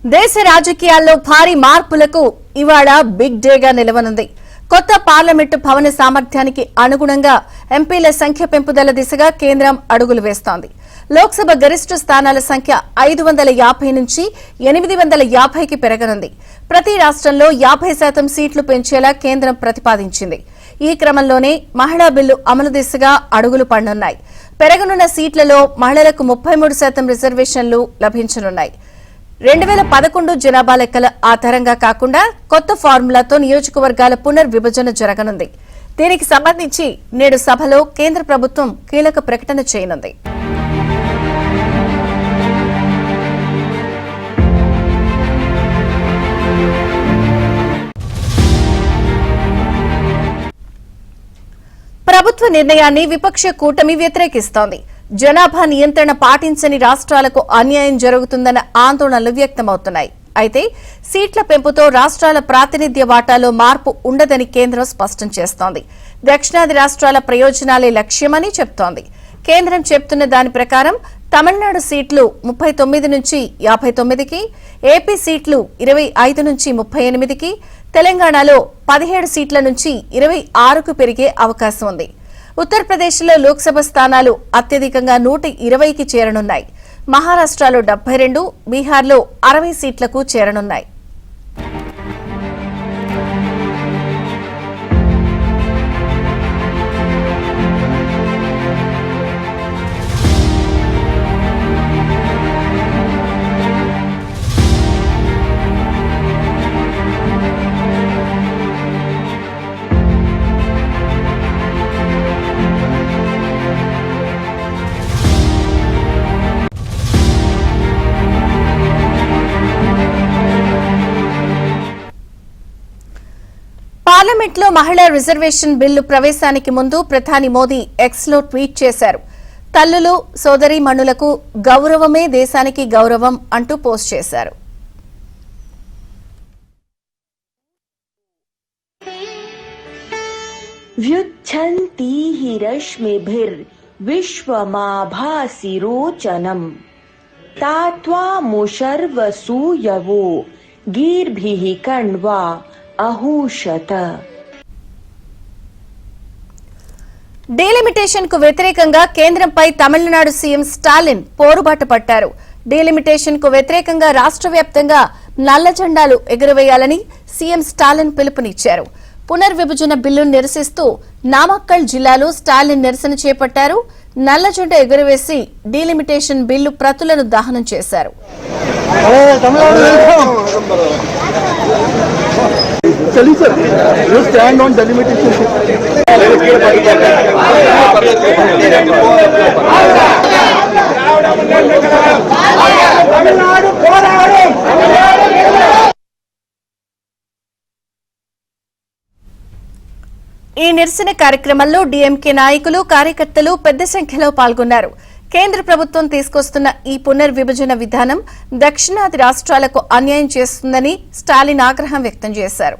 దేశ రాజకీయాల్లో భారీ మార్పులకు ఇవాళ బిగ్ డేగా నిలవనుంది. కొత్త పార్లమెంటు భవన సామర్థ్యానికి అనుగుణంగా ఎంపీల సంఖ్య పెంపుదల దిశగా కేంద్రం అడుగులు వేస్తోంది. లోక్సభ గరిష్ట స్థానాల సంఖ్య 550 నుంచి 850కి పెరగనుంది. ప్రతి రాష్ట్రంలో 50% సీట్లు పెంచేలా కేంద్రం ప్రతిపాదించింది. ఈ క్రమంలోనే మహిళా బిల్లు అమలు దిశగా అడుగులు పడనున్నాయి. పెరగనున్న సీట్లలో మహిళలకు 33% రిజర్వేషన్లు లభించనున్నాయి. 2011 జనాభా లెక్కల ఆధారంగా కాకుండా కొత్త ఫార్ములాతో నియోజకవర్గాల పునర్విభజన జరగనుంది. దీనికి సంబంధించి నేడు సభలో కేంద్ర ప్రభుత్వం కీలక ప్రకటన చేయనుంది. ప్రభుత్వ నిర్ణయాన్ని విపక్ష కూటమి వ్యతిరేకిస్తోంది. జనాభా నియంత్రణ పాటించని రాష్ట్రాలకు అన్యాయం జరుగుతుందన్న ఆందోళనలు వ్యక్తమవుతున్నాయి. అయితే సీట్ల పెంపుతో రాష్ట్రాల ప్రాతినిధ్య వాటాలో మార్పు ఉండదని కేంద్రం స్పష్టం చేస్తోంది. దక్షిణాది రాష్ట్రాల ప్రయోజనాలే లక్ష్యమని చెబుతోంది. కేంద్రం చెబుతున్న దాని ప్రకారం తమిళనాడు సీట్లు 39 నుంచి 59కి, ఏపీ సీట్లు 25 నుంచి 38కి, తెలంగాణలో 17 సీట్ల నుంచి 26కు పెరిగే అవకాశం ఉంది. ఉత్తరప్రదేశ్లో లోక్సభ స్థానాలు అత్యధికంగా 120కి చేరనున్నాయి. మహారాష్ట్రలో 72, బీహార్లో 60 సీట్లకు చేరనున్నాయి. పార్లమెంట్లో మహిళా రిజర్వేషన్ బిల్లు ప్రవేశానికి ముందు ప్రధాని మోదీ ఎక్స్లో ట్వీట్ చేశారు. తల్లులు, సోదరీమణులకు గౌరవమే దేశానికి గౌరవం అంటూ పోస్ట్ చేశారు. వ్యుచ్ఛంతీః రశ్మిభిర్ విశ్వమాభాసిరోచనం తాత్వాముషర్వసూయవో గీర్భిః కణ్వా అహూషత. డీలిమిటేషన్ కు వ్యతిరేకంగా కేంద్రంపై తమిళనాడు సీఎం స్టాలిన్ పోరుబాట పట్టారు. డీలిమిటేషన్ కు వ్యతిరేకంగా రాష్ట్ర వ్యాప్తంగా నల్ల జెండాలు ఎగురవేయాలని సీఎం స్టాలిన్ పిలుపునిచ్చారు. పునర్విభజన బిల్లును నిరసిస్తూ నామక్కల్ జిల్లాలో స్టాలిన్ నిరసన చేపట్టారు. నల్ల జెండా ఎగురవేసి డీలిమిటేషన్ బిల్లు ప్రతులను దహనం చేశారు. चलिए sir, you stand on delimitation. ఈ నిరసన కార్యక్రమంలో డీఎంకే నాయకులు, కార్యకర్తలు పెద్ద సంఖ్యలో పాల్గొన్నారు. కేంద్ర ప్రభుత్వం తీసుకొస్తున్న ఈ పునర్విభజన విధానం దక్షిణాది రాష్ట్రాలకు అన్యాయం చేస్తుందని స్టాలిన్ ఆగ్రహం వ్యక్తం చేశారు.